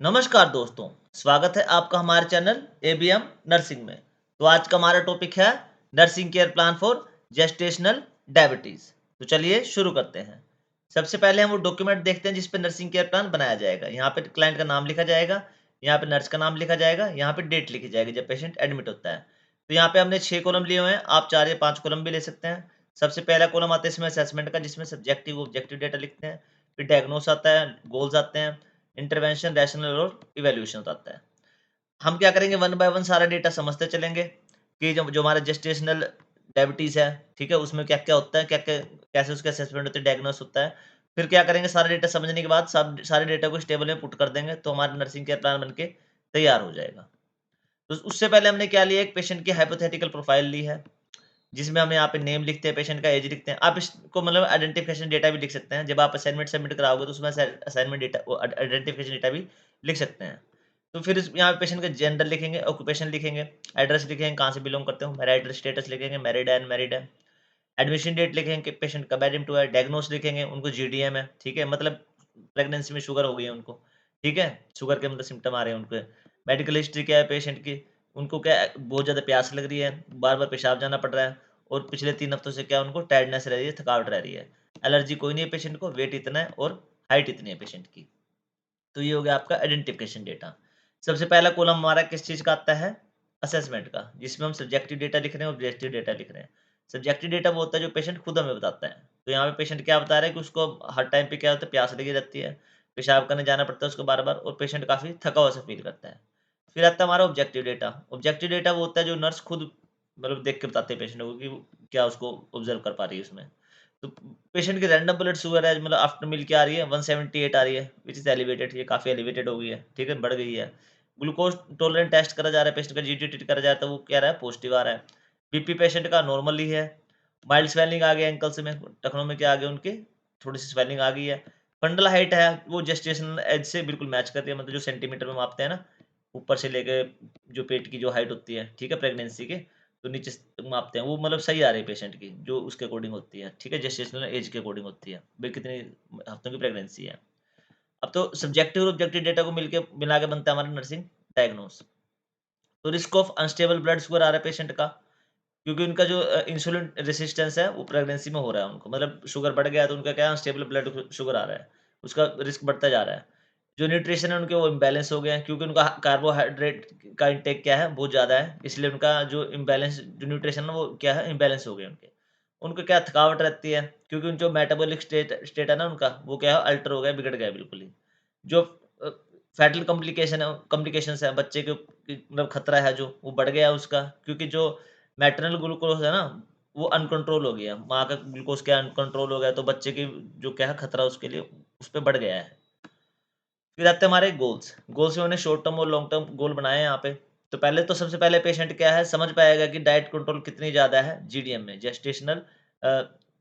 नमस्कार दोस्तों, स्वागत है आपका हमारे चैनल एबीएम नर्सिंग में। तो आज का हमारा टॉपिक है nursing care plan for gestational diabetes. तो चलिए शुरू करते हैं। सबसे पहले हम वो डॉक्यूमेंट देखते हैं जिस पे नर्सिंग केयर प्लान बनाया जाएगा। यहाँ पे क्लाइंट का नाम लिखा जाएगा, यहाँ पे नर्स का नाम लिखा जाएगा, यहाँ पे डेट लिखी जाएगी जब पेशेंट एडमिट होता है। तो यहाँ पे हमने 6 कॉलम लिए हुए हैं, आप 4 या 5 कॉलम भी ले सकते हैं। सबसे पहला कॉलम आता है इसमें असेसमेंट का, जिसमें सब्जेक्टिव ऑब्जेक्टिव डेटा लिखते हैं। फिर डायग्नोस आता है, गोल्स आते हैं, इंटरवेंशन, रैशनल और इवैल्यूएशन आता है। हम क्या करेंगे, वन बाय वन सारा डेटा समझते चलेंगे कि जो जो हमारा जेस्टेशनल डायबिटीज़ है, ठीक है? उसमें क्या-क्या होता है, क्या-क्या कैसे उसका असेसमेंट होता है, डायग्नोस होता है। फिर क्या करेंगे, सारा डेटा समझने के बाद सब सारे डेटा को इस टेबल में पुट कर देंगे, तो हमारा नर्सिंग केयर प्लान बन के तैयार हो जाएगा। तो उससे पहले हमने क्या लिया, एक पेशेंट की हाइपोथेटिकल प्रोफाइल ली है, जिसमें हम यहाँ पे नेम लिखते हैं, पेशेंट का एज लिखते हैं। आप इसको मतलब आइडेंटिफिकेशन डेटा भी लिख सकते हैं। जब आप असाइनमेंट सबमिट कराओगे तो उसमें असाइनमेंट डेटा वो आइडेंटिफिकेशन डेटा भी लिख सकते हैं। तो फिर इस यहाँ पे पेशेंट का जेंडर लिखेंगे, ऑक्यूपेशन लिखेंगे, एड्रेस लिखेंगे, कहाँ से बिलॉन्ग करते हो, मैरिटल स्टेटस लिखेंगे, मैरिड है, अनमैरिड है। एडमिशन डेट लिखेंगे कि पेशेंट कब एडमिट हुआ है, डायग्नोस लिखेंगे, उनको जीडीएम है, ठीक है? मतलब प्रेगनेंसी में शुगर हो गई है उनको, ठीक है? शुगर के मतलब सिम्पटम आ रहे हैं उनको। मेडिकल हिस्ट्री क्या है पेशेंट की, उनको क्या है, बहुत ज़्यादा प्यास लग रही है, बार-बार पेशाब जाना पड़ रहा है और पिछले 3 हफ्तों से क्या उनको टायर्डनेस रह रही है, थकावट रह रही है। एलर्जी कोई नहीं है पेशेंट को, वेट इतना है और हाइट इतनी है पेशेंट की। तो ये हो गया आपका आइडेंटिफिकेशन डेटा। सबसे पहला कॉलम हमारा किस चीज़ का आता है? असेसमेंट का, जिसमें हम सब्जेक्टिव डेटा लिख रहे हैं, ऑब्जेक्टिव डेटा लिख रहे हैं। सब्जेक्टिव डेटा वो होता है जो पेशेंट खुद हमें बताता है। तो यहाँ पे पेशेंट क्या बता रहा है कि उसको हर टाइम पे क्या होता है, प्यास लगी रहती है, पेशाब करने जाना पड़ता है उसको बार-बार और पेशेंट काफ़ी थका हुआ सा फ़ील करता है। फिर आता है हमारा ऑब्जेक्टिव डेटा। ऑब्जेक्टिव डेटा वो होता है जो नर्स खुद मतलब देख के बताते हैं पेशेंट को कि वो क्या उसको ऑब्ज़र्व कर पा रही है उसमें। तो पेशेंट की रैंडम ब्लड शुगर है मतलब आफ्टर मील क्या आ रही है, 178 आ रही है, व्हिच इज़ एलिवेटेड, ये काफ़ी एलिवेटेड हो गई है, ठीक है? बढ़ गई है। ग्लूकोज़ टॉलरेंट टेस्ट करा जा रहा है, पेशेंट का जीटी करा जा रहा है, तो वो क्या रहा है, पॉजिटिव आ रहा है। बीपी पेशेंट का नॉर्मल ही है। माइल्ड स्वेलिंग आ गया एंकल्स में, टखनों में क्या आ गया उनके, थोड़ी-सी स्वेलिंग आ गई है। फंडल हाइट है, वो जेस्टेशनल एज से बिल्कुल मैच कर रही है, मतलब जो सेंटीमीटर में मापते हैं ना, ऊपर से लेके जो पेट की जो हाइट होती है, ठीक है? प्रेगनेंसी के, तो नीचे से मापते हैं, वो मतलब सही आ रही है पेशेंट की, जो उसके अकॉर्डिंग होती है, ठीक है? जेस्टेशनल एज के अकॉर्डिंग होती है, भई कितने हफ्तों की प्रेगनेंसी है। अब तो सब्जेक्टिव और ऑब्जेक्टिव डेटा को मिला के बनता है हमारा नर्सिंग डायग्नोस। तो risk of unstable blood sugar आ रहा है पेशेंट का, क्योंकि उनका जो इंसुलिन रेजिस्टेंस है, वो प्रेगनेंसी में हो रहा है उनको, मतलब शुगर बढ़ गया है, तो उनका क्या है, अनस्टेबल ब्लड शुगर आ रहा है, उसका रिस्क बढ़ता जा रहा है। जो न्यूट्रिशन है उनके, वो इम्बैलेंस हो गए हैं, क्योंकि उनका कार्बोहाइड्रेट का इंटेक क्या है, बहुत ज़्यादा है, इसलिए उनका जो इम्बैलेंस जो न्यूट्रिशन है, वो क्या है, इम्बैलेंस हो गए उनके। उनको क्या थकावट रहती है, क्योंकि उन जो मेटाबॉलिक स्टेट स्टेट है ना उनका, वो क्या है, अल्टर हो गया, बिगड़ गया है बिल्कुल ही। जो अ, फैटल कॉम्प्लिकेशंस है, बच्चे के मतलब खतरा है जो, वो बढ़ गया है उसका, क्योंकि जो मैटरनल ग्लूकोज़ है ना, वो अनकंट्रोल हो गया। माँ का ग्लूकोज़ क्या अनकंट्रोल हो गया, तो बच्चे की जो क्या है खतरा उसके लिए, उस पे बढ़ गया है। फिर आते हैं हमारे गोल्स। गोल्स में हमने शॉर्ट टर्म और लॉन्ग टर्म गोल बनाए हैं यहाँ पे। तो पहले तो सबसे पहले पेशेंट क्या है, समझ पाएगा कि डाइट कंट्रोल कितनी ज़्यादा है जीडीएम में, जेस्टेशनल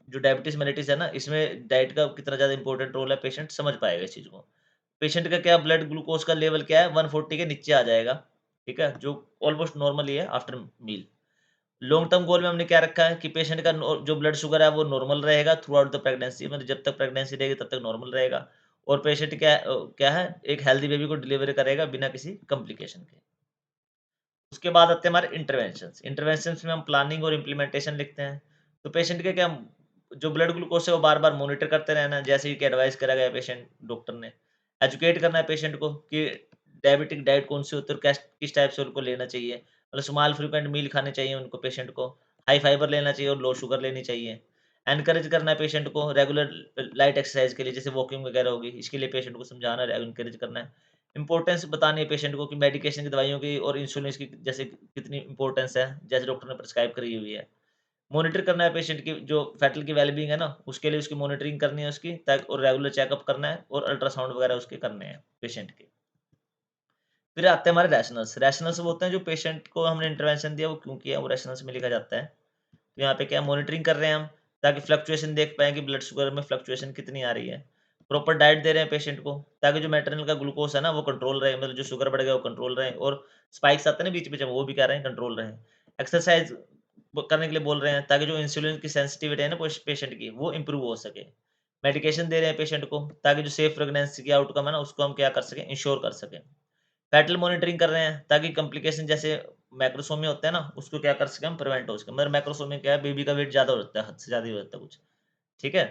जो डायबिटीज़ मेलिटस है ना, इसमें डाइट का कितना ज़्यादा इंपॉर्टेंट रोल है, पेशेंट समझ पाएगा इस चीज़ को। पेशेंट का क्या ब्लड ग्लूकोज़ का लेवल क्या है, 140 के नीचे आ जाएगा, ठीक है? जो ऑलमोस्ट नॉर्मल ही है after meal. Long term goal में हमने क्या रखा है कि पेशेंट का जो ब्लड शुगर है वो नॉर्मल रहेगा थ्रू आउट द प्रेगनेंसी, मतलब जब तक प्रेगनेंसी रहेगी तब तक नॉर्मल रहेगा और पेशेंट क्या है, एक हेल्दी बेबी को डिलीवर करेगा बिना किसी कॉम्प्लिकेशन के। उसके बाद आते हैं हमारे इंटरवेंशंस। इंटरवेंशंस में हम प्लानिंग और इम्प्लीमेंटेशन लिखते हैं। तो पेशेंट के क्या, जो ब्लड ग्लूकोज है वो बार-बार मॉनिटर करते रहना है, जैसे ही कि एडवाइस करा गया पेशेंट डॉक्टर ने। एजुकेट करना है पेशेंट को कि डायबिटिक डाइट कौन-सी होती है और किस टाइप से उनको लेना चाहिए। मतलब स्मॉल फ्रीक्वेंट मील खाने चाहिए उनको पेशेंट को, हाई फाइबर लेना चाहिए और लो शुगर लेनी चाहिए। एनकरेज करना है पेशेंट को रेगुलर लाइट एक्सरसाइज के लिए, जैसे वॉकिंग वगैरह होगी, इसके लिए पेशेंट को समझाना, एनकरेज करना है। इम्पोर्टेंस बतानी है पेशेंट को कि मेडिकेशन की, दवाइयों की और इंसुलिन की जैसे कितनी इम्पोर्टेंस है, जैसे डॉक्टर ने प्रिस्क्राइब करी हुई है। मॉनिटर करना है पेशेंट की जो फैटल की वेल-बीइंग है ना, उसके लिए उसकी मॉनिटरिंग करनी है उसकी ताकि, और रेगुलर चेकअप करना है और अल्ट्रासाउंड वगैरह उसके करने हैं पेशेंट के। फिर आते हैं हमारे रैशनल्स। रैशनल्स वो होते हैं जो पेशेंट को हमने इंटरवेंशन दिया वो क्यों किया, वो रैशनल्स में लिखा जाता है। तो यहाँ पे क्या मॉनिटरिंग कर रहे हैं हम, ताकि फ्लक्चुएशन देख पाएँ कि ब्लड शुगर में फ्लक्चुएशन कितनी आ रही है। प्रॉपर डाइट दे रहे हैं पेशेंट को, ताकि जो मैटरनल का ग्लूकोज़ है ना वो कंट्रोल रहे, मतलब जो शुगर बढ़ गया वो कंट्रोल रहे और स्पाइक्स आते हैं ना बीच-बीच में, वो भी क्या रहे हैं, कंट्रोल रहे। एक्सरसाइज़ ब करने के लिए बोल रहे हैं, ताकि जो इंसुलिन की सेंसिटिविटी है ना पेशेंट की, वो इम्प्रूव हो सके। मेडिकेशन दे रहे हैं पेशेंट को ताकि जो सेफ प्रेगनेंसी की आउटकम है ना उसको हम क्या कर सकें, इंश्योर कर सकें। फैटल मॉनिटरिंग कर रहे हैं ताकि कॉम्प्लिकेशन जैसे मैक्रोसोमी होता है ना उसको क्या कर सकें हम, प्रिवेंट हो सके। मगर मैक्रोसोमी क्या है, बेबी का वेट ज़्यादा हो जाता है, हद से ज़्यादा ही हो जाता है कुछ, ठीक है।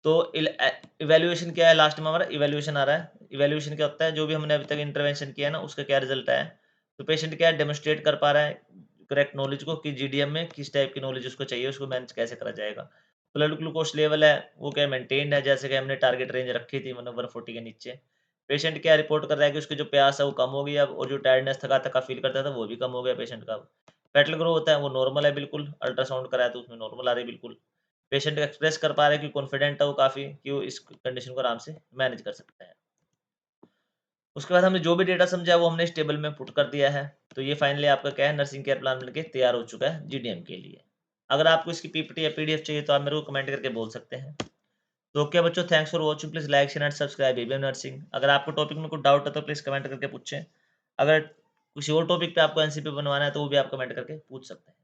तो इवैल्यूएशन क्या है, लास्ट में हमारा इवैल्यूएशन आ रहा है। इवैल्यूएशन क्या होता है, जो भी हमने अभी तक इंटरवेंशन किया है ना उसका क्या रिजल्ट आया है। तो पेशेंट क्या है, डेमोन्स्ट्रेट कर पा रहा है करेक्ट नॉलेज को कि जीडीएम में किस टाइप की नॉलेज उसको चाहिए, उसको मैनेज कैसे करा जाएगा। ब्लड ग्लूकोज लेवल है वो क्या मेंटेन्ड है, जैसे कि हमने टारगेट रेंज रखी थी मतलब 140 के नीचे। पेशेंट क्या रिपोर्ट कर रहा है कि उसकी जो प्यास है वो कम हो गई अब, और जो टायर्डनेस थका-थका फील करता था वो भी कम हो गया पेशेंट का अब। फेटल ग्रो होता है वो नॉर्मल है बिल्कुल, अल्ट्रासाउंड कराया तो उसमें नॉर्मल आ रही है बिल्कुल। पेशेंट एक्सप्रेस कर पा रहा है कि कॉन्फिडेंट है वो काफ़ी कि वो इस कंडीशन को आराम से मैनेज कर सकते हैं। उसके बाद हमने जो भी डेटा समझा वो हमने इस टेबल में पुट कर दिया है। तो ये फाइनली आपका क्या है, नर्सिंग केयर प्लान बनके तैयार हो चुका है जीडीएम के लिए। अगर आपको इसकी पीपीटी या पीडीएफ चाहिए तो आप मेरे को कमेंट करके बोल सकते हैं। तो ओके बच्चों, thanks for watching, please like share and subscribe ABM nursing. अगर आपको टॉपिक में कुछ डाउट है तो प्लीज़ कमेंट करके पूछें। अगर किसी और टॉपिक पे आपको एनसीपी बनवाना है तो वो भी आप कमेंट करके पूछ सकते हैं।